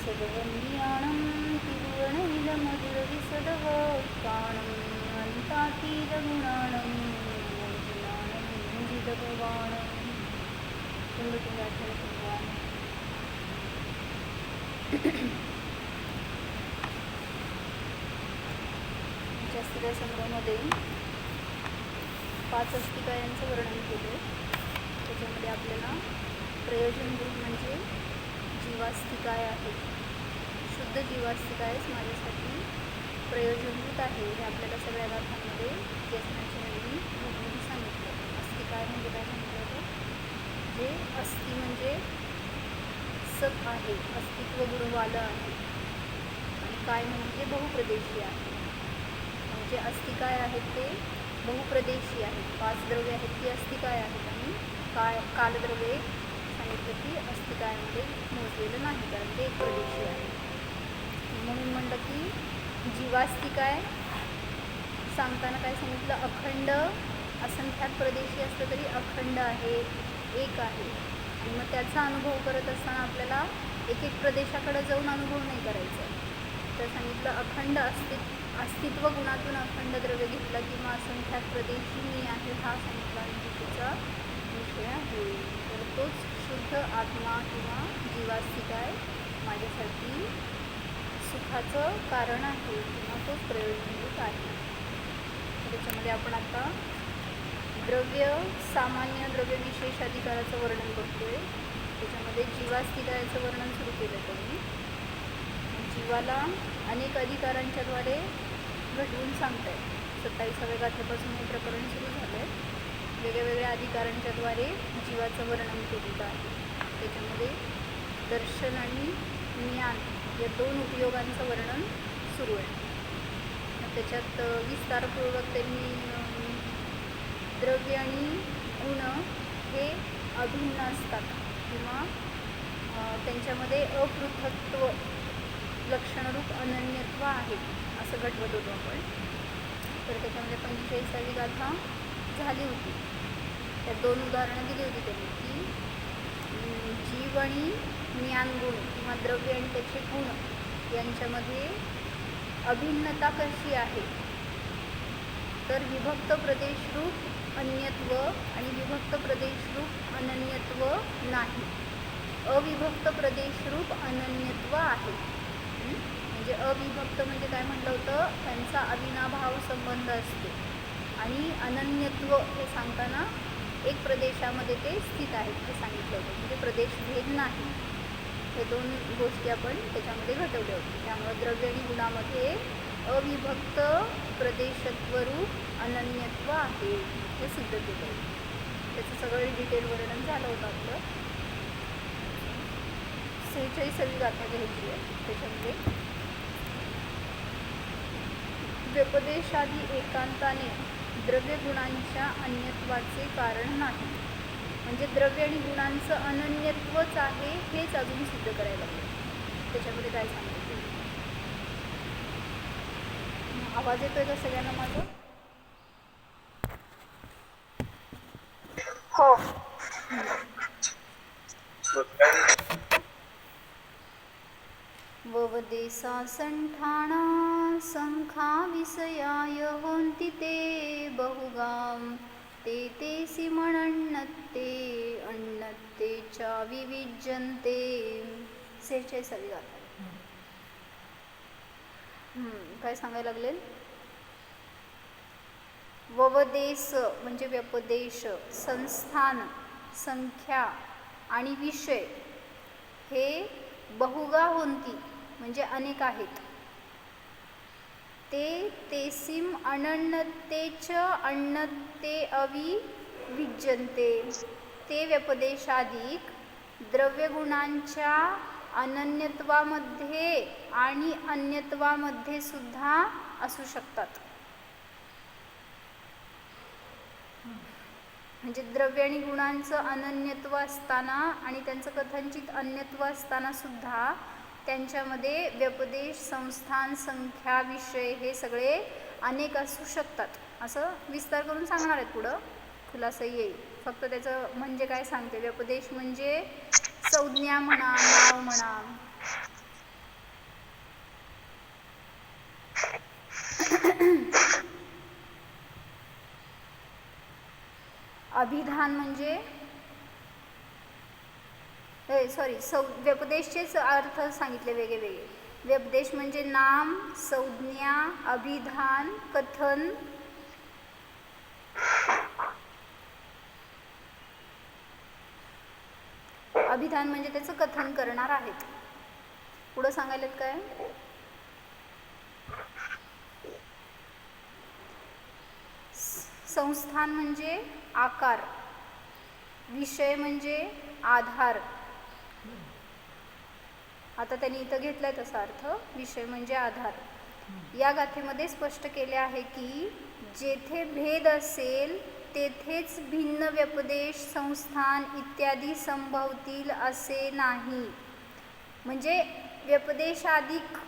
सदवन्याणं तिरुवणैलमधुरविसदवक्काणं अन्तातीतगुणाणं मोहिनानं मुञ्जितभवानं भगवान. शास्त्रीय संग्रहामध्ये 5 अस्तिकायांचं वर्णन केलं. त्याच्यामध्ये आपल्याला प्रयोजनभूत म्हणजे जीवास्तिकाय आहे, शुद्ध जीवास्तिकायच माझ्यासाठी प्रयोजनभूत आहे हे आपल्याला सगळ्या गाथांमध्ये व्यसनाची नवीन भूमी सांगितलं. अस्तिकाय म्हणजे काय सांगितलं होतं? जे अस्ति म्हणजे सत आहे, अस्तित्व गुणवालं आहे, आणि काय म्हणजे बहुप्रदेशी आहे. म्हणजे अस्तिकाय आहेत ते बहुप्रदेशी आहेत. 5 द्रव्ये आहेत ती अस्तिकाय आहेत, आणि कालद्रव्ये सांगितलं की अस्तिकायामध्ये मोजलेलं नाही, कारण ते एक प्रदेशी आहे. म्हणून म्हणलं की जीवास्तिकाय सांगताना काय सांगितलं? अखंड, असंख्यात प्रदेशी असलं तरी अखंड आहे, एक आहे. आणि मग त्याचा अनुभव करत असताना आपल्याला एक एक प्रदेशाकडे जाऊन अनुभव नाही करायचा. तर सांगितलं अखंड अस्तित्व गुणातून अखंड द्रव्य घेतला किंवा असंख्यात प्रदेशी मी आहे हा सांगितला अनुभूतीचा विषय आहे. तर तोच शुद्ध आत्मा किंवा जीवास्तिकाय माझ्यासाठी सुखाचं कारण आहे किंवा तोच प्रयोजनभूत आहे. त्याच्यामध्ये आपण आता द्रव्य सामान्य द्रव्य विशेष अधिकाराचं वर्णन करतोय. त्याच्यामध्ये जीवास्तिकायाचं वर्णन सुरू केलं त्यांनी. जीवाला अनेक अधिकारांच्याद्वारे घडवून सांगताय. 27व्या गाथेपासून हे प्रकरण सुरू झालं आहे. वेगवेगळ्या अधिकारांच्याद्वारे जीवाचं वर्णन केलेलं आहे. त्याच्यामध्ये दर्शन आणि ज्ञान या 2 उपयोगांचं वर्णन सुरू आहे. त्याच्यात विस्तारपूर्वक त्यांनी द्रव्य आणि गुण हे अभिन्न असतात किंवा त्यांच्यामध्ये अपृथक्त्व लक्षणरूप अनन्यत्व आहे असं घडवत होतो आपण. तर त्याच्यामध्ये 45वी गाथा झाली होती. त्यात 2 उदाहरणं दिली होती त्यांनी की जीव आणि ज्ञानगुण किंवा द्रव्य आणि त्याचे गुण यांच्यामध्ये अभिन्नता कशी आहे. तर विभक्त प्रदेशरूप अन्यत्व आणि विभक्त प्रदेशरूप अनन्यत्व नाही, अविभक्त प्रदेशरूप अनन्यत्व आहे. म्हणजे अविभक्त म्हणजे काय म्हटलं होतं? त्यांचा अविनाभाव संबंध असतो. आणि अनन्यत्व हे सांगताना एक प्रदेशामध्ये ते स्थित आहेत हे सांगितलं होतं. म्हणजे प्रदेशभेद नाही. हे 2 गोष्टी आपण त्याच्यामध्ये घटवल्या होत्या. त्यामुळे द्रव्य आणि गुणामध्ये अविभक्त प्रदेशत्वरूप अनन्यत्व आहे हे सिद्ध केलं. त्याचं सगळं डिटेल वर्णन झालं होतं आपलं. 46वी गाथा घ्यायची आहे. त्याच्यामध्ये व्यपदेशादी एकांताने द्रव्य गुणांच्या अन्यत्वाचे कारण नाही. म्हणजे द्रव्य आणि गुणांचं अनन्यत्वच आहे हेच अजून सिद्ध करायला लागलं. त्याच्यामध्ये काय सांगितलं? आवाज येतोय का सगळ्यांना माझा? हो. ववदेसा संठाणा संखा विषयाय होन्ति ते बहुगाम ते तेसी म्हणन्नत्ते अण्णत्ते चा विविज्यन्ते. 46वी गाथा. काय सांगायला लागले? ववदेश म्हणजे व्यपदेश, संस्थान, संख्या आणि विषय हे बहुगा होन्ति म्हणजे अनेक आहेत. ते तेसिम अनन्नतेच अण्णते अविविज्यन्ते. ते व्यपदेशाधिक द्रव्यगुणांच्या अनन्यत्वामध्ये आणि अन्यत्वामध्ये सुद्धा असू शकतात. म्हणजे द्रव्य आणि गुणांचं अनन्यत्व असताना आणि त्यांचं कथनचित अन्यत्व असताना सुद्धा त्यांच्यामध्ये व्यपदेश, संस्थान, संख्या, विषय हे सगळे अनेक असू शकतात. असं विस्तार करून सांगणार आहेत पुढं, खुलासा येईल. फक्त त्याचं म्हणजे काय सांगते. व्यपदेश म्हणजे संज्ञा म्हणा, नाव म्हणा, अभिधान म्हणजे व्यपदेशचेच अर्थ सांगितले वेगळे. व्यपदेश म्हणजे नाम, संज्ञा, अभिधान, कथन. अभिधान म्हणजे त्याचं कथन करणार आहेत. पुढं सांगायला काय? संस्थान म्हणजे आकार, विषय म्हणजे आधार. आता त्यांनी इथं घेतलाय तसा अर्थ, विषय म्हणजे आधार. या गाथेमध्ये स्पष्ट केले आहे की जेथे भेद असेल तेथेच भिन्न व्यपदेश, संस्थान इत्यादी संभवतील असे नाही. म्हणजे व्यपदेशाधिक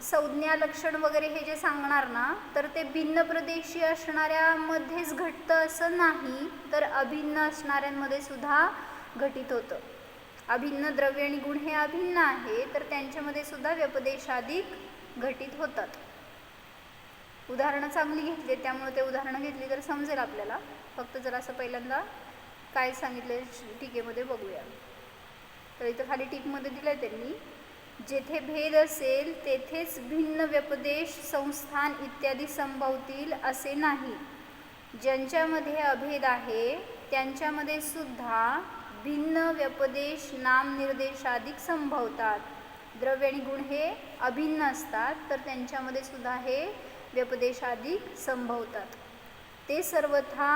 संज्ञा, लक्षण वगैरे हे जे सांगणार ना, तर ते भिन्न प्रदेशी असणाऱ्यामध्येच घटतं असं नाही, तर अभिन्न असणाऱ्यांमध्ये सुद्धा घटित होतं. अभिन्न द्रव्य आणि गुण हे अभिन्न आहे, तर त्यांच्यामध्ये सुद्धा व्यपदेशाधिक घटित होतात. उदाहरणं चांगली घेतली, त्यामुळे ते उदाहरणं घेतली तर समजेल आपल्याला. फक्त जर असं पहिल्यांदा काय सांगितले टीकेमध्ये बघूया. तर इथं खाली टीकमध्ये दिलंय त्यांनी, जेथे भेद असेल तेथेच भिन्न व्यपदेश, संस्थान इत्यादी संभवतील असे नाही. ज्यांच्यामध्ये अभेद आहे त्यांच्यामध्ये सुद्धा भिन्न व्यपदेश, नाम, निर्देशाधिक संभवतात. द्रव्य आणि गुण हे अभिन्न असतात, तर त्यांच्यामध्ये सुद्धा हे व्यपदेशाधिक संभवतात. ते सर्वथा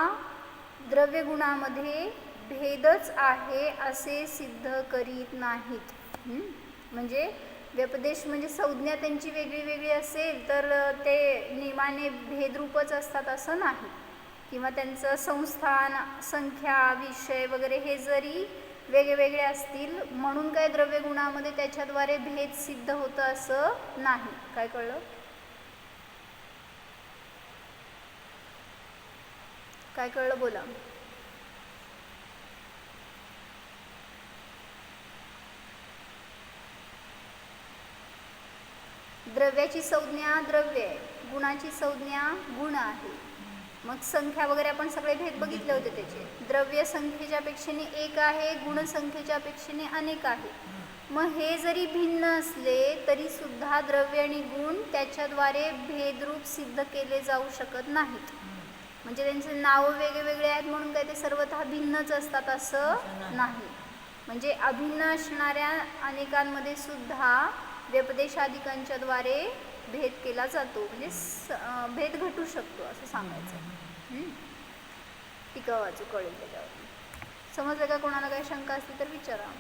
द्रव्यगुणामध्ये भेदच आहे असे सिद्ध करीत नाहीत. म्हणजे व्यपदेश म्हणजे संज्ञा त्यांची वेगळी वेगळी असेल तर ते नियमाने भेदरूपच असतात असं नाही. किंवा त्यांचं संस्थान, संख्या, विषय वगैरे हे जरी वेगवेगळे असतील म्हणून काय द्रव्यगुणामध्ये त्याच्याद्वारे भेद सिद्ध होतं असं नाही. काय कळलं? काय कळलं बोला. द्रव्याची संज्ञा द्रव्य आहे, गुणाची संज्ञा गुण आहे. मग संख्या वगैरे आपण सगळे भेद बघितले होते त्याचे. द्रव्य संख्येच्या पेक्षेने एक आहे, गुण संख्येच्या पेक्षेने अनेक आहे. मग हे जरी भिन्न असले तरी सुद्धा द्रव्य आणि गुण त्याच्याद्वारे भेदरूप सिद्ध केले जाऊ शकत नाहीत. म्हणजे त्यांचे नाव वेगवेगळे आहेत म्हणून काय ते सर्वतः भिन्नच असतात असं नाही. म्हणजे अभिन्न असणाऱ्या अनेकांमध्ये सुद्धा व्यपदेशाधिकांच्याद्वारे भेद केला जातो. म्हणजे भेद घटू शकतो असं सांगायचं. टीका वाचू कळेल त्याच्यावर. समजलं का? कोणाला काही शंका असली तर विचारा.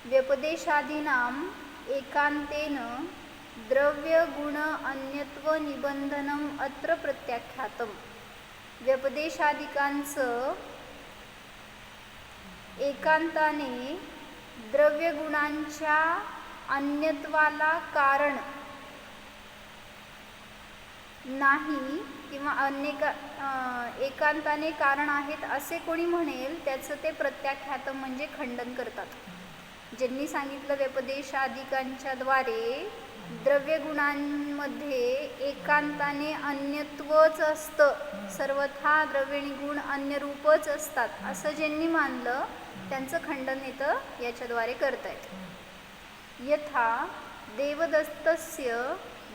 व्यपदेशादीनाम एकांतेन द्रव्य गुण अन्यत्व निबंधनम अत्र प्रत्याख्यातम. व्यपदेशाधिकांचं एकांताने द्रव्यगुणांच्या अन्यत्वाला कारण नाही किंवा एकांताने कारण आहेत असे कोणी म्हणेल त्याचं ते प्रत्याख्यातम म्हणजे खंडन करतात. ज्यांनी सांगितलं व्यपदेशाधिकांच्या द्वारे द्रव्यगुणांमध्ये एकांताने अन्यत्वच असतं, सर्वथा द्रव्य आणि गुण अन्यरूपच असतात असं ज्यांनी मानलं त्यांचं खंडन इथं याच्याद्वारे करतायत. यथा देवदत्तस्य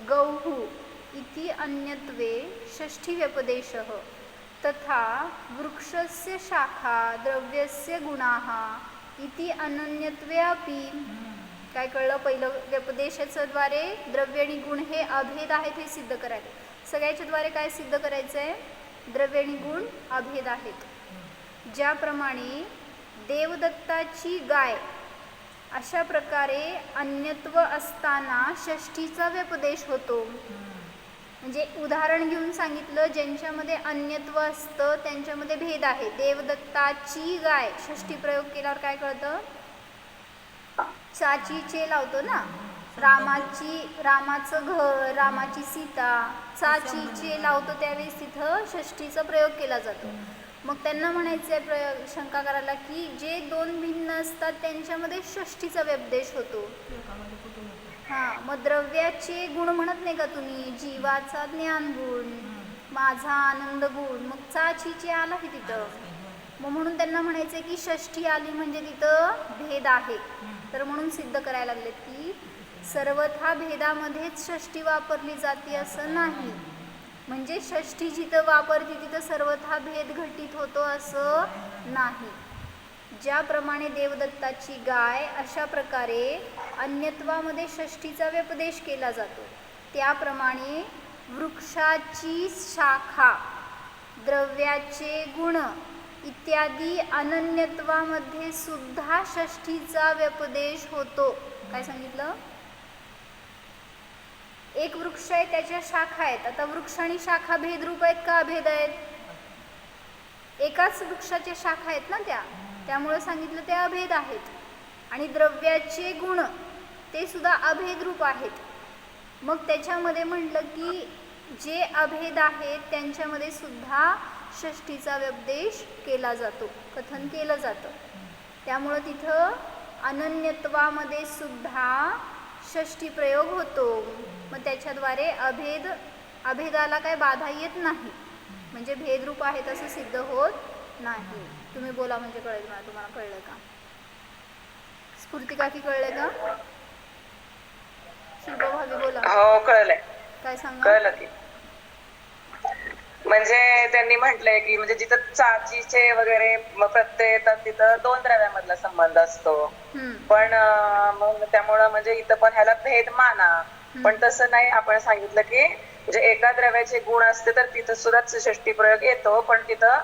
गौः इति अन्यत्वे षष्ठी व्यपदेशः तथा वृक्षस्य शाखा द्रव्यस्य गुणाः इति अनन्यत्वे अपि. काय कळलं? पहिलं व्यपदेशाच्या द्वारे द्रव्य आणि गुण हे अभेद आहेत हे सिद्ध करायचे. सगळ्याच्या द्वारे काय सिद्ध करायचं आहे? द्रव्य आणि गुण अभेद आहेत. ज्याप्रमाणे देवदत्ताची गाय अशा प्रकारे अन्यत्व असताना षष्ठीचा व्यपदेश होतो. म्हणजे उदाहरण घेऊन सांगितलं ज्यांच्यामध्ये अन्यत्व असतं त्यांच्यामध्ये भेद आहे. देवदत्ताची गाय षष्ठी प्रयोग केल्यावर काय कळतं? चाचीचे लावतो ना, रामाचं घर, रामाची सीता, चाचीचे लावतो त्यावेळेस तिथं षष्ठीचा प्रयोग केला जातो. मग त्यांना म्हणायचं आहे शंका करायला की जे दोन भिन्न असतात त्यांच्यामध्ये षष्ठीचा व्यपदेश होतो. हां, मग द्रव्याचे गुण म्हणत नाही का तुम्ही? जीवाचा ज्ञान गुण, माझा आनंद गुण, मग चा ची ची आला की तिथं, मग म्हणून त्यांना म्हणायचं की षष्ठी आली म्हणजे तिथं भेद आहे. तर म्हणून सिद्ध करायला लागले की सर्वथा भेदामध्येच षष्ठी वापरली जाते असं नाही, म्हणजे षष्ठी जिथं वापरते तिथं सर्वथा भेद घटित होतो असं नाही. ज्याप्रमाणे देवदत्ताची गाय अशा प्रकारे अन्यत्वामध्ये षष्ठीचा व्यपदेश केला जातो, त्याप्रमाणे वृक्षाची शाखा, द्रव्याचे गुण इत्यादी अनन्यत्वामध्ये सुद्धा षष्ठीचा व्यपदेश होतो. काय सांगितलं? एक वृक्ष आहे, त्याच्या शाखा आहेत. आता वृक्ष आणि शाखा भेदरूप आहेत का अभेद आहेत? एकाच वृक्षाच्या शाखा आहेत ना त्यामुळे सांगितलं ते अभेद आहेत. आणि द्रव्याचे गुण ते सुद्धा अभेदरूप आहेत. मग त्याच्यामध्ये म्हटलं की जे अभेद आहेत त्यांच्यामध्ये सुद्धा षष्ठीचा व्यपदेश केला जातो, कथन केलं जातं. त्यामुळं तिथं अनन्यत्वामध्ये सुद्धा षष्ठी प्रयोग होतो. मग त्याच्याद्वारे अभेदाला काय बाधा येत नाही, म्हणजे भेदरूप आहे तसं सिद्ध होत नाही. तुम्ही बोला म्हणजे कळेल मला. तुम्हाला कळलं का? स्फूर्ती काकी कळलंय का? शिल्पा भाभी बोला. हो कळलंय. काय सांगा? कळलं की म्हणजे त्यांनी म्हटलंय की म्हणजे जिथं चाचीचे वगैरे प्रत्यय येतात तिथं दोन द्रव्यामधला संबंध असतो, पण मग त्यामुळं म्हणजे इथं पण ह्याला भेद माना. पण तसं नाही, आपण सांगितलं की म्हणजे एका द्रव्याचे गुण असते तर तिथं सुद्धा षष्ठी प्रयोग येतो, पण तिथं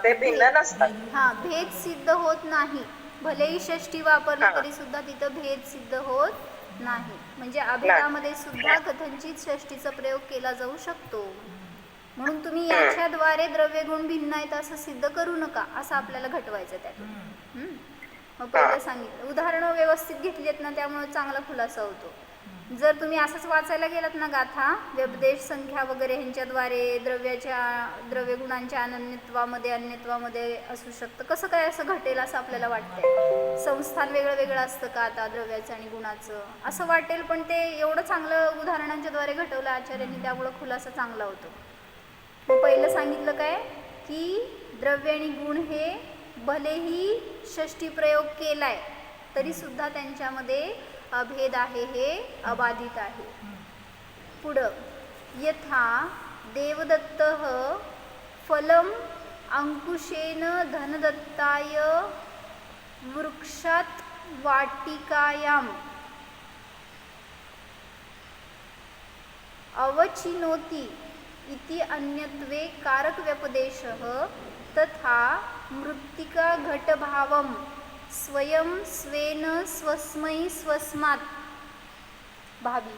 ते भिन्न नसतात. हा, भेद सिद्ध होत नाही. भलेही षष्ठी वापरली तरी सुद्धा तिथं भेद सिद्ध होत नाही. म्हणजे अभेदामध्ये सुद्धा कथनचित षष्ठीचा प्रयोग केला जाऊ शकतो. म्हणून तुम्ही याच्याद्वारे द्रव्यगुण भिन्न आहेत असं सिद्ध करू नका, असं आपल्याला घटवायचं त्यातून. मग पहिलं सांगितलं, उदाहरणं व्यवस्थित घेतली आहेत ना, त्यामुळे चांगला खुलासा होतो. जर तुम्ही असंच वाचायला गेलात ना गाथा, व्यपदेश, संख्या वगैरे ह्यांच्याद्वारे द्रव्यगुणांच्या अन्यत्वामध्ये असू शकतं, कसं काय असं घटेल असं आपल्याला वाटतंय. संस्थान वेगळं वेगळं असतं का आता द्रव्याचं आणि गुणाचं, असं वाटेल. पण ते एवढं चांगलं उदाहरणांच्याद्वारे घटवलं आचार्यांनी, त्यामुळं खुलासा चांगला होतो. मग पहिलं सांगितलं काय की द्रव्य आणि गुण हे भलेही षष्ठी प्रयोग केलाय तरी सुद्धा त्यांच्यामध्ये अभेद आहे, हे अबाधित आहे. पुढं, यथा देवदत्तः फलम अंकुशेन धनदत्ताय वृक्षात वाटिकायाम अवचिनोति इति अन्यत्वे कारक व्यपदेशः तथा मृत्तिका घटभावम स्वयं स्वेन स्वस्मै स्वस्मात् भावी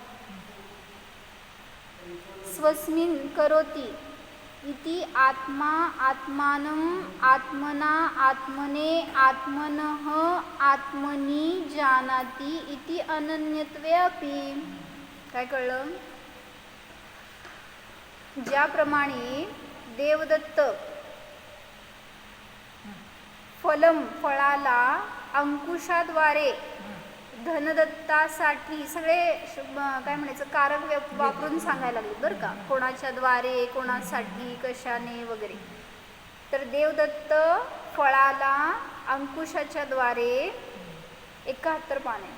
स्वस्मिन् करोति इति आत्मा आत्मानम् आत्मना आत्मने आत्मनः आत्मनि जानाति इति अनन्यत्वे अपि. काय कळलं? ज्याप्रमाणे देवदत्त फळाला अंकुशाद्वारे धनदत्तासाठी सगळे काय म्हणायचं कारक वापरून सांगायला लागले बरं का, कोणाच्या द्वारे, कोणासाठी, कशाने वगैरे. तर देवदत्त फळाला अंकुशाच्या द्वारे 71 पाने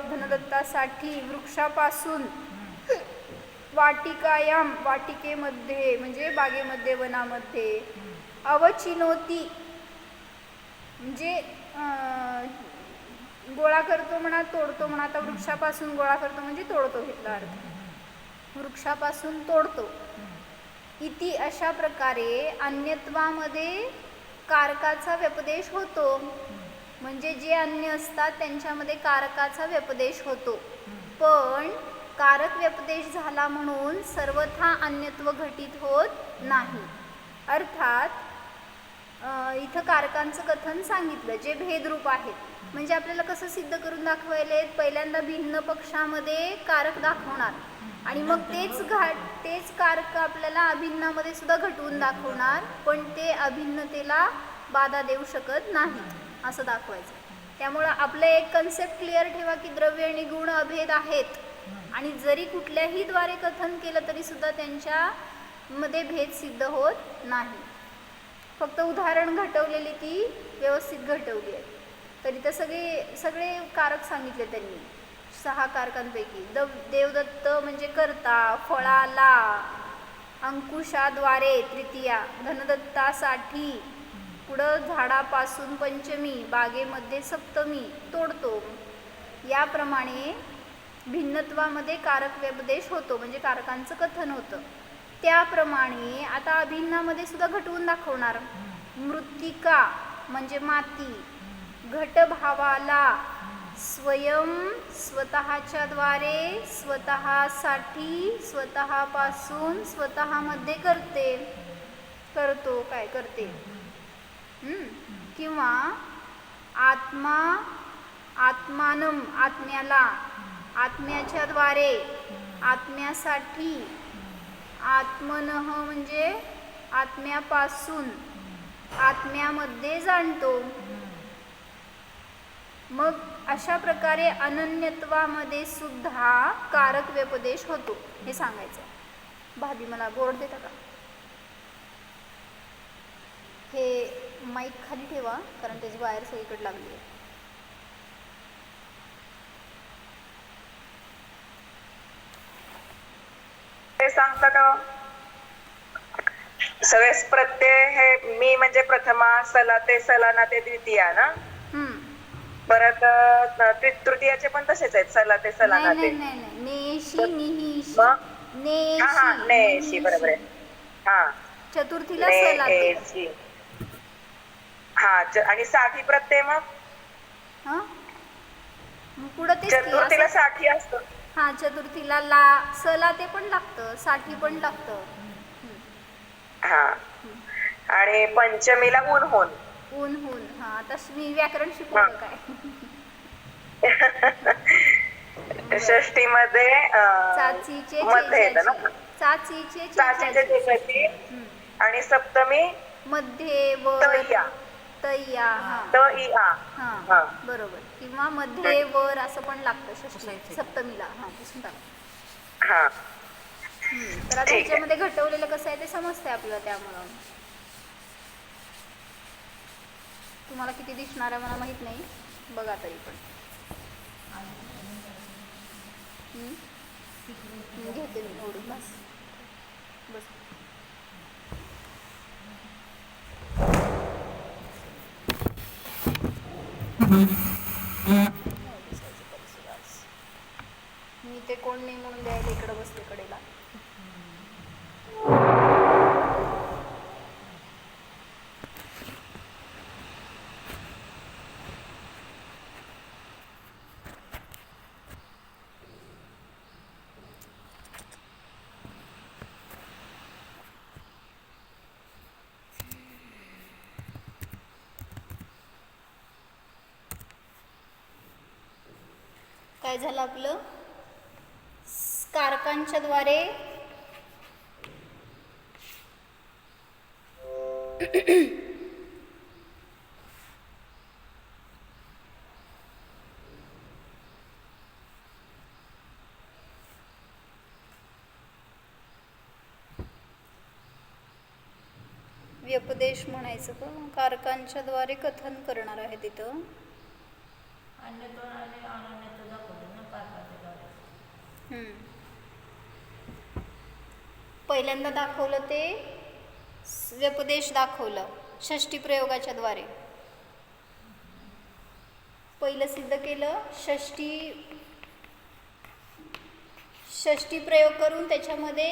धनदत्तासाठी वृक्षापासून वाटिकायाम वाटिकेमध्ये म्हणजे बागेमध्ये, वनामध्ये, अवचिनोती म्हणजे गोळा करतो म्हणा, तोडतो म्हणा. आता वृक्षापासून गोळा करतो म्हणजे तोडतो घेतला अर्थ, वृक्षापासून तोडतो. इति अशा प्रकारे अन्यत्वामध्ये कारकाचा व्यपदेश होतो, म्हणजे जे अन्य असतात त्यांच्यामध्ये कारकाचा व्यपदेश होतो. पण कारक व्यपदेश झाला म्हणून सर्वथा अन्यत्व घटित होत नाही. अर्थात इथं कारकांचं कथन सांगितलं जे भेदरूप आहेत. म्हणजे आपल्याला कसं सिद्ध करून दाखवायले, पहिल्यांदा भिन्न पक्षामध्ये कारक दाखवणार आणि मग तेच कारक आपल्याला अभिन्नामध्ये सुद्धा घटवून दाखवणार, पण ते अभिन्नतेला बाधा देऊ शकत नाही असं दाखवायचं. त्यामुळं आपलं एक कन्सेप्ट क्लिअर ठेवा की द्रव्य आणि गुण अभेद आहेत आणि जरी कुठल्याही द्वारे कथन केलं तरी सुद्धा त्यांच्यामध्ये भेद सिद्ध होत नाही. फक्त उदाहरण घटवलेली ती व्यवस्थित घटवली आहे. तरी तर सगळे कारक सांगितले त्यांनी 6 कारकांपैकी. देवदत्त म्हणजे कर्ता, फळाला अंकुशाद्वारे तृतीया, धनदत्तासाठी, पुढं झाडापासून पंचमी, बागेमध्ये सप्तमी तोडतो. याप्रमाणे भिन्नत्वामध्ये कारक व्यपदेश होतो, म्हणजे कारकांचं कथन होतं. त्याप्रमाणे आता अभिन्नामध्ये सुद्धा घटवून दाखवणार. मृत्तिका म्हणजे माती, घटभावाला स्वयं स्वतःच्या द्वारे, स्वतःसाठी, स्वतःपासून, स्वतःमध्ये करतो काय करते. किंवा आत्मा, आत्मानम आत्म्याला, आत्म्याच्या द्वारे, आत्म्यासाठी, आत्मनः म्हणजे आत्म्यापासून, आत्म्यामध्ये जाणतो. मग अशा प्रकारे अनन्यत्वामध्ये सुद्धा कारक व्यपदेश होतो हे सांगायचं. भाभी मला बोर्ड देता का? हे माईक खाली ठेवा कारण त्याची वायर सगळीकडे लागली आहे. ते सांगता का सगळेच प्रत्यय हे मी म्हणजे प्रथमा, सला ते सलाना ते द्वितीया ना. परत तृतीयाचे पण तसेच आहेत, सला ते सलाना ते. नेशी निहिशी नेशी बरोबर आहे. हा चतुर्थीला सला ते. हा आणि साठी प्रत्यय मग पुढे ते चतुर्थीला साठी असतं. हा चतुर्थीला ला सला ते पण लागतं, साठी पण लागतं. हा आणि पंचमीला ऊन होऊन. हा आता मी व्याकरण शिकवलं काय. षष्टी मध्ये चाचीचे चेचाची आणि सप्तमी मध्ये वर तैया. हा बरोबर. किंवा मध्ये वर असं पण लागतं षष्टी सप्तमीला. हा तर आता ह्याच्यामध्ये घटवलेलं कसं आहे ते समजतंय आपल्याला. त्यामुळं तुम्हाला किती दिसणार आहे मला माहित नाही, बघा तरी पण. घेते मी ओढून बस. मी ते कोण नाही म्हणून द्यायला इकडे बसते कडेला. काय झालं आपलं? कारकांच्या द्वारे व्यपदेश म्हणायचं का? कारकांच्या द्वारे कथन करणार आहे तिथं. पहिल्यांदा दाखवलं ते व्यपदेश दाखवलं षष्टी प्रयोगाच्या द्वारे. पहिलं सिद्ध केलं षष्टी प्रयोग करून त्याच्यामध्ये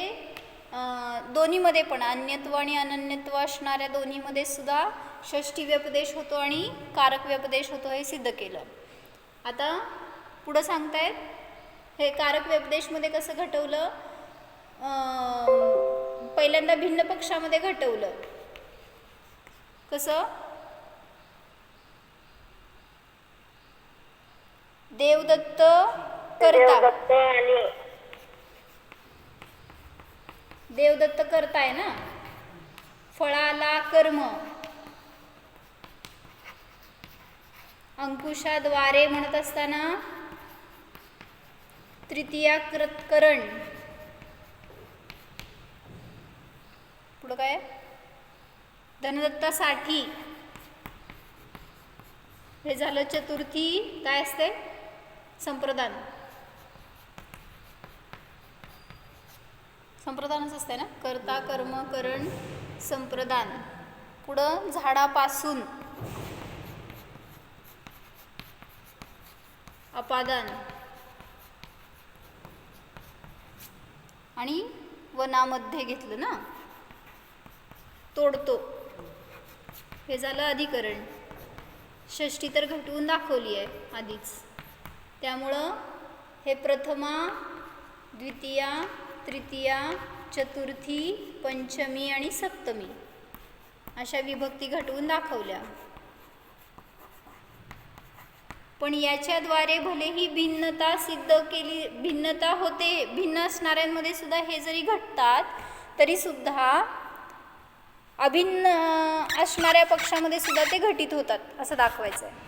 दोन्हीमध्ये पण अन्यत्व आणि अनन्यत्व असणाऱ्या दोन्हीमध्ये सुद्धा षष्टी व्यपदेश होतो आणि कारक व्यपदेश होतो हे सिद्ध केलं. आता पुढं सांगतायत हे कारक व्यपदेशमध्ये कसं घटवलं. पहिल्यांदा भिन्न पक्षामध्ये घटवलं. कसं? देवदत्त करता, देवदत्त करताय ना, फळाला कर्म, अंकुशाद्वारे म्हणत असताना तृतीयाकरण, पुढं काय धनदत्तासाठी, हे झालं चतुर्थी. काय असते संप्रदान, संप्रदानच असते ना, कर्ता कर्म करण संप्रदान. पुढं झाडापासून अपादान आणि वनामध्ये घेतलं ना तोडतो, हे झालं अधिकरण. षष्ठी तर घटवून दाखवली आहे आधीच, त्यामुळं हे प्रथमा द्वितीया तृतीया चतुर्थी पंचमी आणि सप्तमी अशा विभक्ती घटवून दाखवल्या. पण याच्याद्वारे भलेही भिन्नता सिद्ध केली, भिन्नता होते, भिन्न असणाऱ्यांमध्ये सुद्धा हे जरी घटतात तरी सुद्धा अभिन्न असणाऱ्या पक्षामध्ये सुद्धा ते घटित होतात असं दाखवायचं आहे.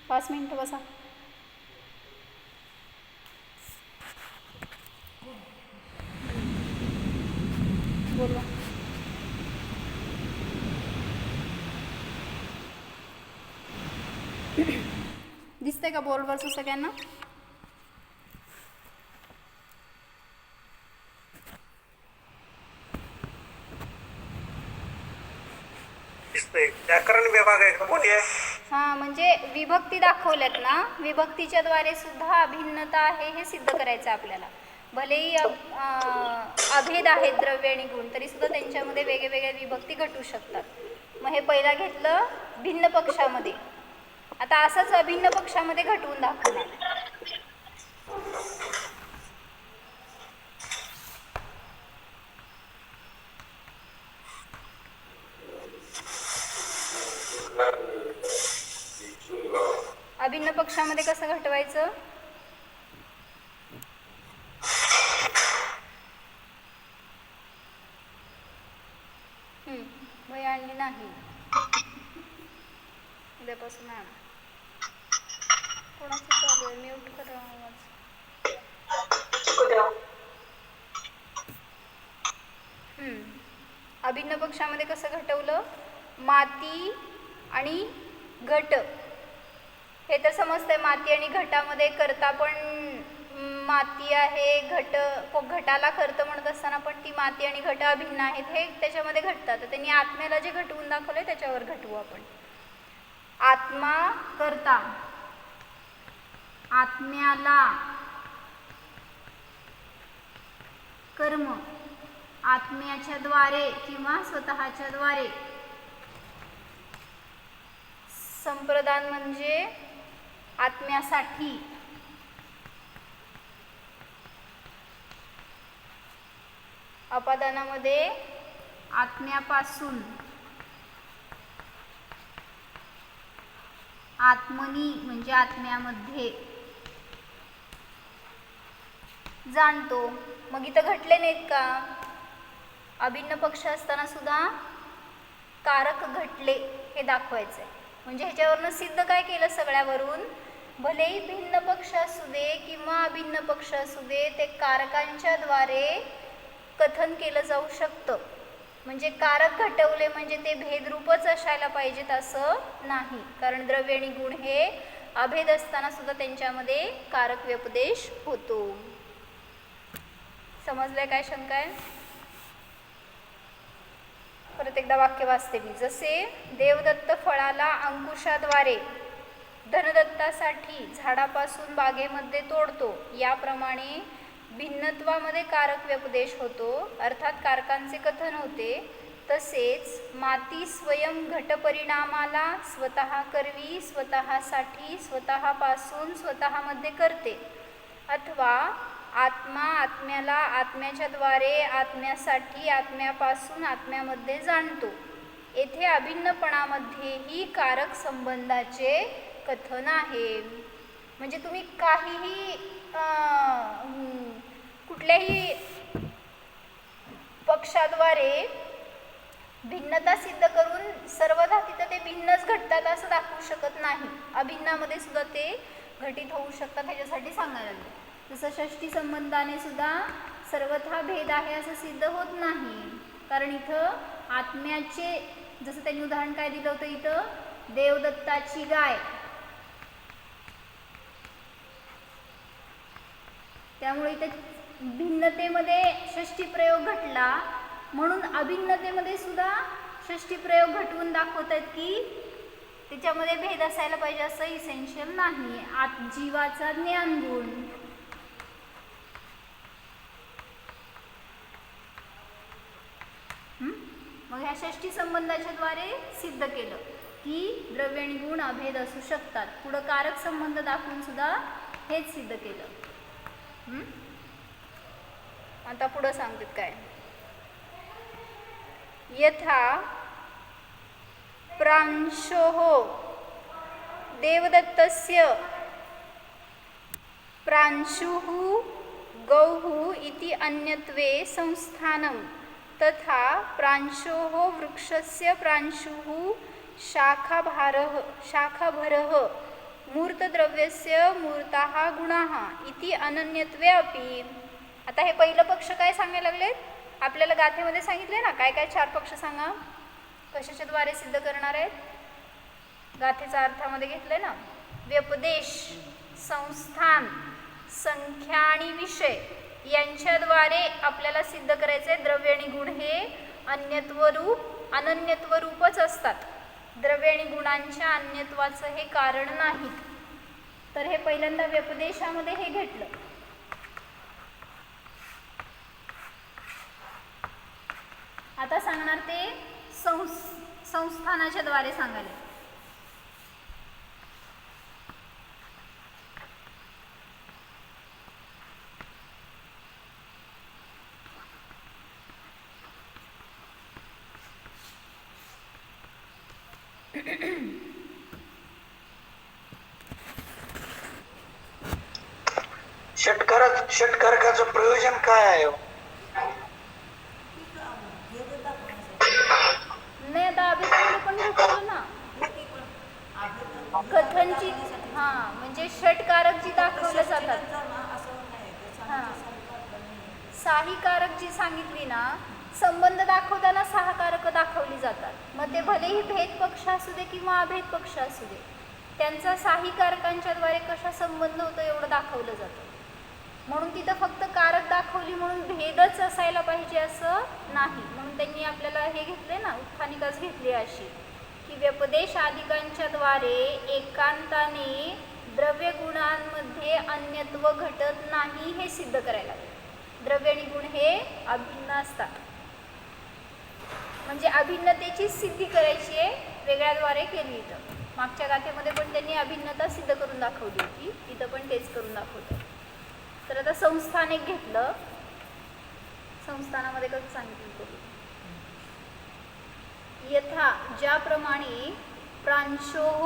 5 मिनिटं बसा. बोलवा. दिसतंय का बोर्डवरचं सगळ्यांना? व्याकरण विभाग आहे का कोणी आहे? हां, म्हणजे विभक्ती दाखवल्यात ना, विभक्तीच्या द्वारे सुद्धा भिन्नता आहे हे सिद्ध करायचं आपल्याला. भलेही अभेद आहेत द्रव्य आणि गुण, तरी सुद्धा त्यांच्यामध्ये वेगवेगळ्या विभक्ती घटू शकतात. मग हे पहिला घेतलं भिन्न पक्षामध्ये, आता असंच अभिन्न पक्षामध्ये घटवून दाखवणार. अभिन्न पक्षामध्ये कसं घटवायचं? वही आणली नाही, उद्यापासून आणा. कोणाचं चालू आहे? म्यूट करा आवाज. अभिन्न पक्षामध्ये कसं घटवलं? माती आणि घट, हे तर समजतंय. माती आणि घटामध्ये कर्ता पण माती आहे, घटाला कर्ता म्हणत असताना पण ती माती आणि घट अभिन्न आहेत, हे त्याच्यामध्ये घटतात. तर त्यांनी आत्म्याला जे घटवून दाखवलंय त्याच्यावर घटवू आपण. आत्मा कर्ता, आत्म्याला कर्म, आत्म्याच्या द्वारे किंवा स्वतःच्या द्वारे. संप्रदान म्हणजे आत्म्यासाठी. अपादानामध्ये आत्म्यापासून, आत्मनी म्हणजे आत्म्यामध्ये जाणतो. मग इथं घटले नाहीत का? अभिन्न पक्ष असताना सुद्धा कारक घटले हे दाखवायचंय. म्हणजे ह्याच्यावरनं सिद्ध काय केलं? सगळ्यावरून भलेही भिन्न पक्ष असू दे किंवा अभिन्न पक्ष असू दे, ते कारकांच्या द्वारे कथन केलं जाऊ शकतं. म्हणजे कारक घटवले म्हणजे ते भेदरूपच असायला पाहिजेत असं नाही, कारण द्रव्य आणि गुण हे अभेद असताना सुद्धा त्यांच्यामध्ये कारक व्यपदेश होतो. समजलंय काय शंका आहे? परत एकदा वाक्य वाचते मी. जसे देवदत्त फळाला अंकुशाद्वारे धनदत्तासाठी झाडापासून बागेमध्ये तोडतो, याप्रमाणे भिन्नत्वामध्ये कारक व्यपदेश होतो, अर्थात कारकांचे कथन होते. तसेच माती स्वयं घटपरिणामाला स्वतः करवी, स्वतःसाठी, स्वतःपासून स्वतःमध्ये करते, अथवा आत्मा आत्म्याला आत्म्याच्या द्वारे आत्म्यासाठी, आत्म्यापासून आत्म्यामध्ये जाणतो. येथे अभिन्नपणामध्येही कारक संबंधाचे कथन आहे. म्हणजे तुम्ही काहीही कुठल्याही पक्षाद्वारे भिन्नता सिद्ध करून सर्वदा तिथं ते भिन्नच घटतात असं दाखवू शकत नाही. अभिन्नामध्ये सुद्धा ते घटित होऊ शकतात, ह्याच्यासाठी सांगायला लागले. जसं षष्टी संबंधाने सुद्धा सर्वथा भेद आहे असं सिद्ध होत नाही, कारण इथं आत्म्याचे, जसं त्यांनी उदाहरण काय दिलं होतं, इथं देवदत्ताची गाय, त्यामुळे इथं भिन्नतेमध्ये षष्टी प्रयोग घटला, म्हणून अभिन्नतेमध्ये सुद्धा षष्टी प्रयोग घटवून दाखवतात की त्याच्यामध्ये भेद असायला पाहिजे असं इसेन्शियल नाही. जीवाचा ज्ञानगुण, मग ह्या षष्टी संबंधाच्या द्वारे सिद्ध केलं की द्रव्य आणि गुण अभेद असू शकतात. पुढं कारक संबंध दाखवून सुद्धा हेच सिद्ध केलं. आता पुढं सांगतात काय, यथा प्रांशोः देवदत्तस्य प्रांशुः गौः इति अन्यत्वे संस्थानं, तथा प्रांशोः वृक्षस्य प्रांशुः शाखाभरः मूर्तद्रव्यस्य मूर्ताः गुणाः इति अनन्यत्वे अपि. आता हे पहिलं पक्ष काय सांगायला लागले, आपल्याला गाथेमध्ये सांगितले ना काय काय 4 पक्ष सांगा, कशाच्या द्वारे सिद्ध करणार आहेत. गाथेचा अर्थामध्ये घेतलंय ना, व्यपदेश, संस्थान, संख्या आणि विषय यांच्याद्वारे आपल्याला सिद्ध करायचे द्रव्य आणि गुण हे अनन्यत्व रूपच असतात. द्रव्य आणि गुणांच्या अन्यत्वाचं हे कारण नाही. तर हे पहिल्यांदा व्यपदेशामध्ये हे घेतलं. आता सांगणार ते संस्थानाच्या द्वारे सांगायला. षटकारकाचं प्रयोजन काय आहे? नाही, आता अभिप्राय पण घेतलं ना कथनची, म्हणजे षटकारक जी दाखवले जातात, साहीकारक जी सांगितली ना, संबंध दाखवताना 6 कारक दाखवली जातात. मग ते भलेही भेद पक्ष असू दे किंवा अभेद पक्ष असू दे, त्यांचा साहीकारकांच्या द्वारे कशा संबंध होतो एवढं दाखवलं जातं. म्हणून तिथं फक्त कारक दाखवली म्हणून भेदच असायला पाहिजे असं नाही. म्हणून त्यांनी आपल्याला हे घेतले ना, उत्थानिकाच घेतली अशी की व्यपदेश आदिकांच्या द्वारे एकांताने द्रव्य गुणांमध्ये अन्यत्व घटत नाही हे सिद्ध करायला लागले. द्रव्य आणि गुण हे अभिन्न असतात, म्हणजे अभिन्नतेची सिद्धी करायची आहे, वेगळ्याद्वारे केली. इथं मागच्या गाथेमध्ये पण त्यांनी अभिन्नता सिद्ध करून दाखवली होती, इथं पण तेच करून दाखवतं. तर आता संस्थान एक घेतलं, संस्थानामध्ये कसं सांगितलं, यथा ज्याप्रमाणे प्रांशोः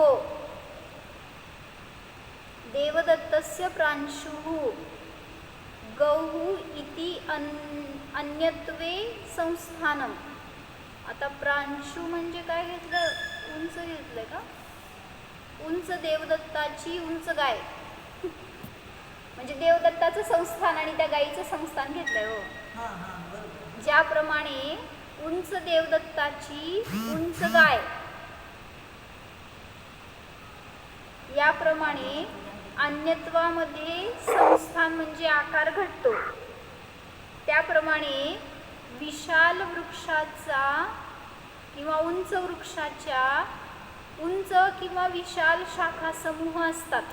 देवदत्तस्य प्रांशुः गौः इति अन्यत्वे संस्थानम. आता प्रांशु म्हणजे काय घेतलं, उंच घेतलंय का, उंच देवदत्ताची उंच गाय, म्हणजे देवदत्ताचं संस्थान आणि त्या गायीचं संस्थान घेतलंय. हो, ज्याप्रमाणे उंच देवदत्ताची उंच गाय, याप्रमाणे अन्यत्वामध्ये संस्थान म्हणजे आकार घटतो. त्याप्रमाणे विशाल वृक्षाचा किंवा उंच वृक्षाच्या उंच किंवा विशाल शाखा समूह असतात.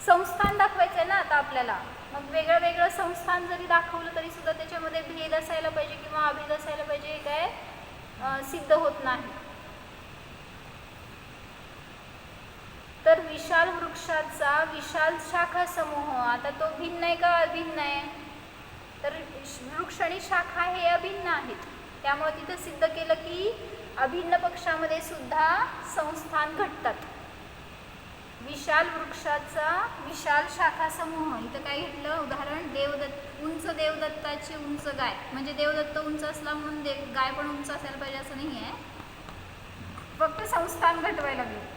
संस्थान दाखवायचं आहे ना आता आपल्याला, मग वेगळं वेगळं संस्थान जरी दाखवलं तरी सुद्धा त्याच्यामध्ये भेद असायला पाहिजे किंवा अभेद असायला पाहिजे, हे काय सिद्ध होत नाही. तर विशाल वृक्षाचा विशाल शाखा समूह, आता तो भिन्न आहे का अभिन्न आहे, तर वृक्ष आणि शाखा हे अभिन्न आहेत. त्यामुळे तिथं सिद्ध केलं की अभिन्न पक्षामध्ये सुद्धा संस्थान घटतात. विशाल वृक्षाचा विशाल शाखा समूह. इथं काय घेतलं उदाहरण, देवदत्त उंच देवदत्ताची उंच गाय. म्हणजे देवदत्त उंच असला म्हणून गाय पण उंच असायला पाहिजे असं नाही आहे, फक्त संस्थान घटवायला लागेल.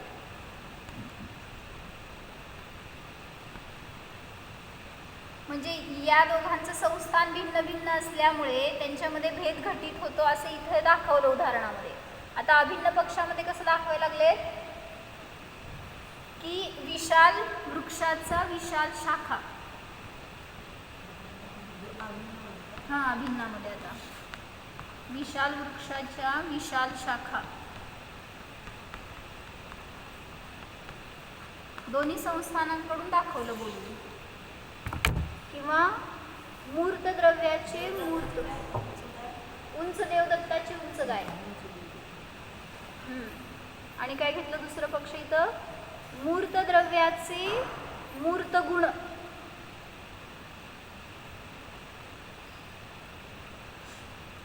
म्हणजे या दोघांचं संस्थान भिन्न भिन्न असल्यामुळे त्यांच्यामध्ये भेद घटित होतो असं इथे दाखवलं उदाहरणामध्ये. आता अभिन्न पक्षामध्ये कसं दाखवायला लागले की विशाल वृक्षाचा विशाल शाखा. हा भिन्नामध्ये आता विशाल वृक्षाच्या विशाल शाखा दोन्ही संस्थानांकडून दाखवलं बोलून. किंवा मूर्त द्रव्याचे मूर्त उंच देवदत्ताची उंच गाय. आणि काय घेतलं दुसरं पक्ष इथं, मूर्त द्रव्याचे मूर्त गुण.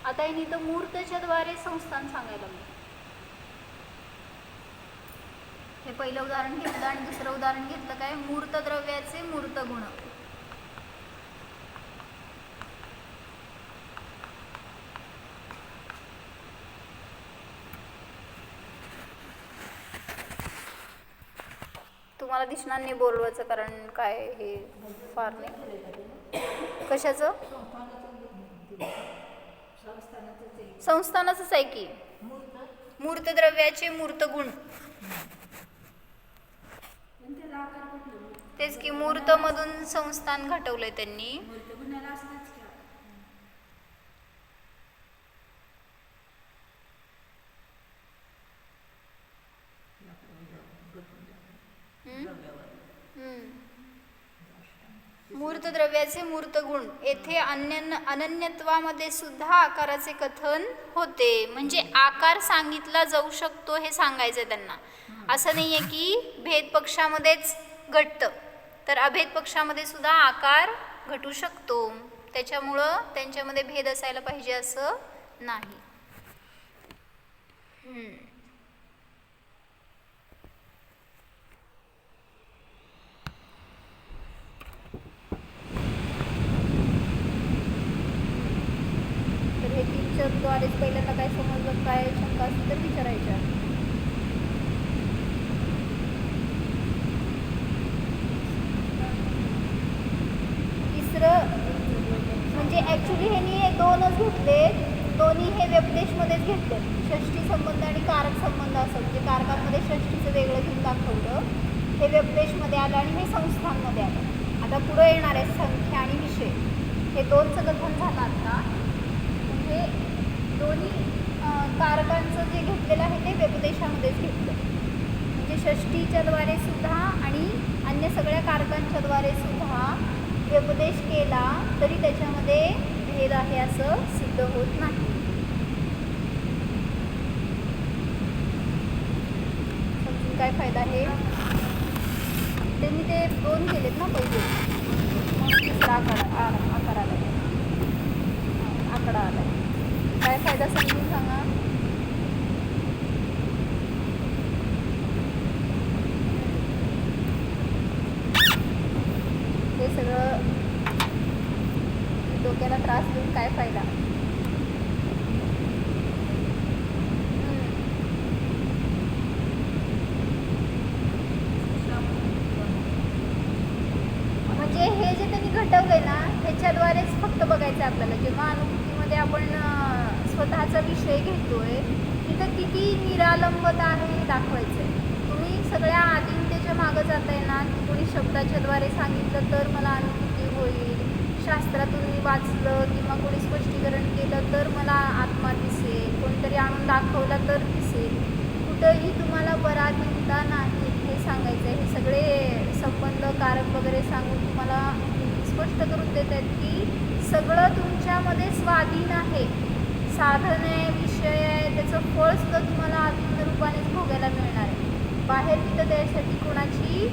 आता इथं मूर्तच्या द्वारे संस्थान सांगायला लागलं. हे पहिलं उदाहरण घेतलं आणि दुसरं उदाहरण घेतलं काय, मूर्त द्रव्याचे मूर्त गुण. तुम्हाला दिसणार नाही बोर्डवरचं, कारण काय हे फार नाही. कशाचं संस्थानाचंच आहे की, मूर्त द्रव्याचे मूर्त गुण. तेच की मूर्त मधून संस्थान घटवलंय त्यांनी. मूर्त द्रव्याचे मूर्त गुण. येथे अनन्यत्वामध्ये सुद्धा आकाराचे कथन होते. म्हणजे आकार सांगितला जाऊ शकतो हे सांगायचं त्यांना. असं नाहीये की भेद पक्षामध्येच घटतं, तर अभेद पक्षामध्ये सुद्धा आकार घटू शकतो. त्याच्यामुळं त्यांच्यामध्ये भेद असायला पाहिजे असं नाही. द्वारेच पहिल्यांदा काय समजलं, काय शंका असतील तर विचारायच्या. तिसरं म्हणजे ॲक्च्युली हे दोनच घेतले, दोन्ही हे व्यपदेशमध्येच घेतले. षष्टी संबंध आणि कारक संबंध असं, म्हणजे कारकांमध्ये षष्टीचं वेगळं घेऊन दाखवलं, हे व्यपदेशमध्ये आलं आणि हे संस्थांमध्ये आलं. आता पुढे येणार आहे संख्या आणि विषय. हे दोनचं कथन झालं आता. म्हणजे दोन्ही कारकांचं जे घेतलेलं आहे ते व्यपदेशामध्येच घेतलं. म्हणजे षष्टीच्या द्वारे सुद्धा आणि अन्य सगळ्या कारकांच्या द्वारे सुद्धा व्यपदेश केला तरी त्याच्यामध्ये भेद आहे असं सिद्ध होत नाही. समजून काय फायदा आहे, त्यांनी ते दोन केलेत ना पहिले, तिसरा आकार आला, आकडा आला. काय फायदा समजून सांगा. हे सगळं डोक्याला त्रास देऊन काय फायदा. म्हणजे हे जे त्यांनी घटवलंय ना ह्याच्याद्वारेच फक्त बघायचं आपल्याला. जेव्हा अनुभूतीमध्ये आपण स्वतःचा विषय घेतोय तिथं किती निरालंबता आहे हे दाखवायचं आहे. तुम्ही सगळ्या आदिमतेच्या मागं जाताय ना, की कोणी शब्दाच्या द्वारे सांगितलं तर मला अनुभूती होईल, शास्त्रातून मी वाचलं किंवा कोणी स्पष्टीकरण केलं तर मला आत्मा दिसेल, कोणतरी आणून दाखवला तर दिसेल. कुठंही तुम्हाला पराधीनता नाही हे सांगायचं आहे. हे सगळे संबंध कारक वगैरे सांगून तुम्हाला स्पष्ट करून देत आहेत की सगळं तुमच्यामध्ये स्वाधीन आहे. साधन आहे, विषय आहे, त्याचं फळ सुद्धा तुम्हाला अभिन्न रूपानेच भोगायला मिळणार आहे. बाहेर तिथं त्यासाठी कोणाची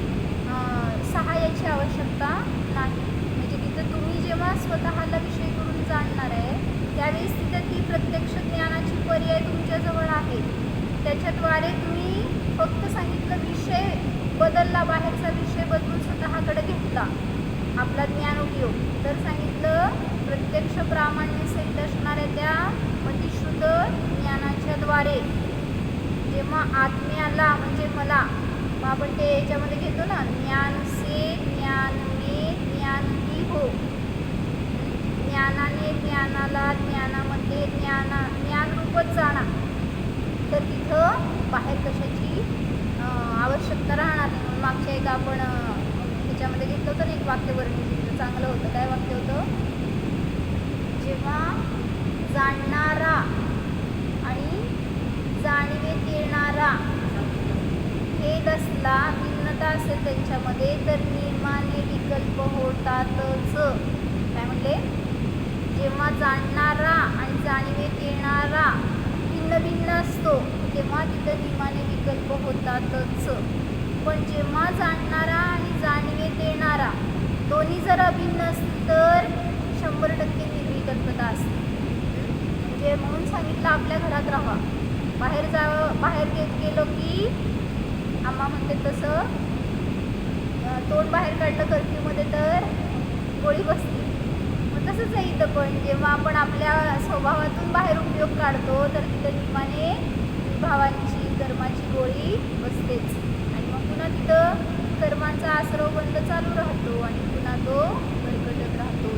सहाय्याची आवश्यकता नाही. म्हणजे तिथं तुम्ही जेव्हा स्वतःला विषय करून जाणणार आहे त्यावेळेस तिथं ती प्रत्यक्ष ज्ञानाची पर्याय तुमच्याजवळ आहे. त्याच्याद्वारे तुम्ही फक्त सांगितलं विषय बदलला, बाहेरचा विषय बदलून स्वतःकडे घेतला आपला ज्ञान उपयोग, तर सांगितलं प्रत्यक्ष प्रामाण्य सहित असणाऱ्या त्या मतिशुद्ध ज्ञानाच्या द्वारे जेव्हा आत्म्याला म्हणजे मला, मग आपण ते याच्यामध्ये घेतो ना, ज्ञान से ज्ञान में ज्ञान ही हो, ज्ञानाने ज्ञानाला ज्ञानामध्ये ज्ञान रूपच जाणार, तर तिथं बाहेर कशाची आवश्यकता राहणार नाही. म्हणून मागच्या एक आपण ह्याच्यामध्ये घेतलं होतं ना एक वाक्य वर्णित, चांगलं होतं. काय वाक्य होतं? जेव्हा जाणणारा आणि जाणीवेत येणारा भेद असला, भिन्नता असेल त्यांच्यामध्ये, तर निर्माणे विकल्प होतातच. काय म्हणले? जेव्हा जाणणारा आणि जाणीवेत येणारा भिन्न भिन्न असतो तेव्हा तिथं निर्माणे विकल्प होतातच. पण जेव्हा जाणणारा आणि जाणीवेत येणारा दोन्ही जर अभिन्न असतील तर 100% निर्विकल्पता असते. म्हणजे म्हणून सांगितलं आपल्या घरात राहा, बाहेर गेलो की आम्हा म्हणते तसं तोंड बाहेर काढलं कर्फ्यूमध्ये तर गोळी बसते. मग तसंच आहे इथं पण, जेव्हा आपण आपल्या स्वभावातून बाहेर उपयोग काढतो तर तिथं नियमाने भावांची कर्माची गोळी बसतेच, आणि मग पुन्हा तिथं कर्मांचा आसरव बंद चालू राहतो आणि पुन्हा तो भरकटत राहतो.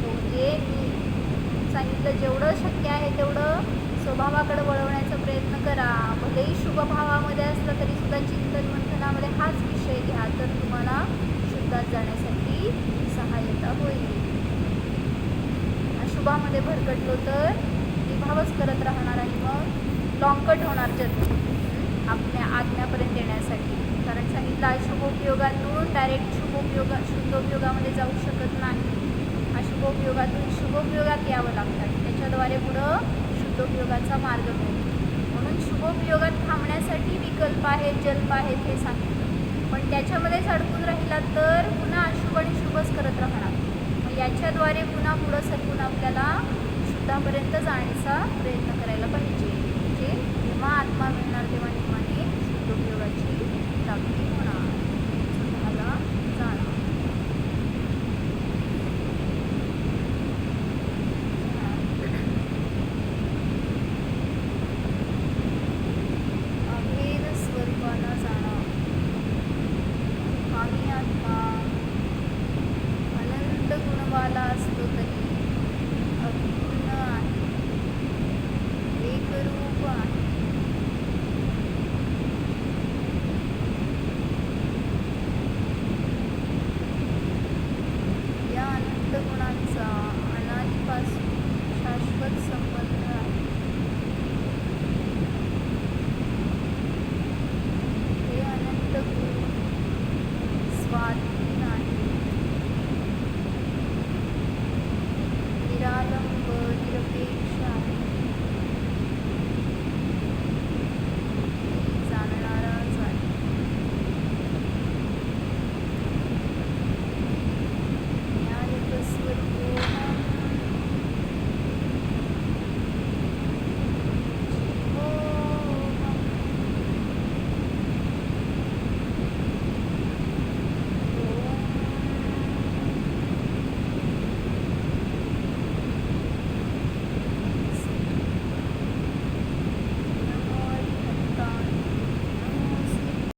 तो म्हणजे मी सांगितलं जेवढं शक्य आहे तेवढं स्वभावाकडे वळवण्याचा प्रयत्न करा. भलेही शुभभावामध्ये असलं तरी सुद्धा चिंतन मंथनामध्ये हाच विषय घ्या, तर तुम्हाला शुद्धात जाण्यासाठी सहाय्यता होईल. अशुभामध्ये भरकटलो तर विभावच करत राहणार आणि मग लॉंगकट होणार जन्म आपल्या आज्ञापर्यंत येण्यासाठी. कारण सांगितलं अशुभोपयोगातून डायरेक्ट शुद्धोपयोगामध्ये जाऊ शकत नाही. अशुभोपयोगातून शुभोपयोगात यावं लागतं आणि त्याच्याद्वारे पुढं शुद्धोपयोगाचा मार्ग मिळतो. म्हणून शुभोपयोगात थांबण्यासाठी विकल्प आहेत, जल्प आहेत हे सांगितलं. पण त्याच्यामध्येच अडकून राहिला तर पुन्हा अशुभ आणि शुभच करत राहणार. मग याच्याद्वारे पुन्हा पुढं सरकून आपल्याला शुद्धापर्यंत जाण्याचा प्रयत्न करायला पाहिजे. म्हणजे जेव्हा आत्मा मिळणार तेव्हा नियमाने शुद्धोपयोगाची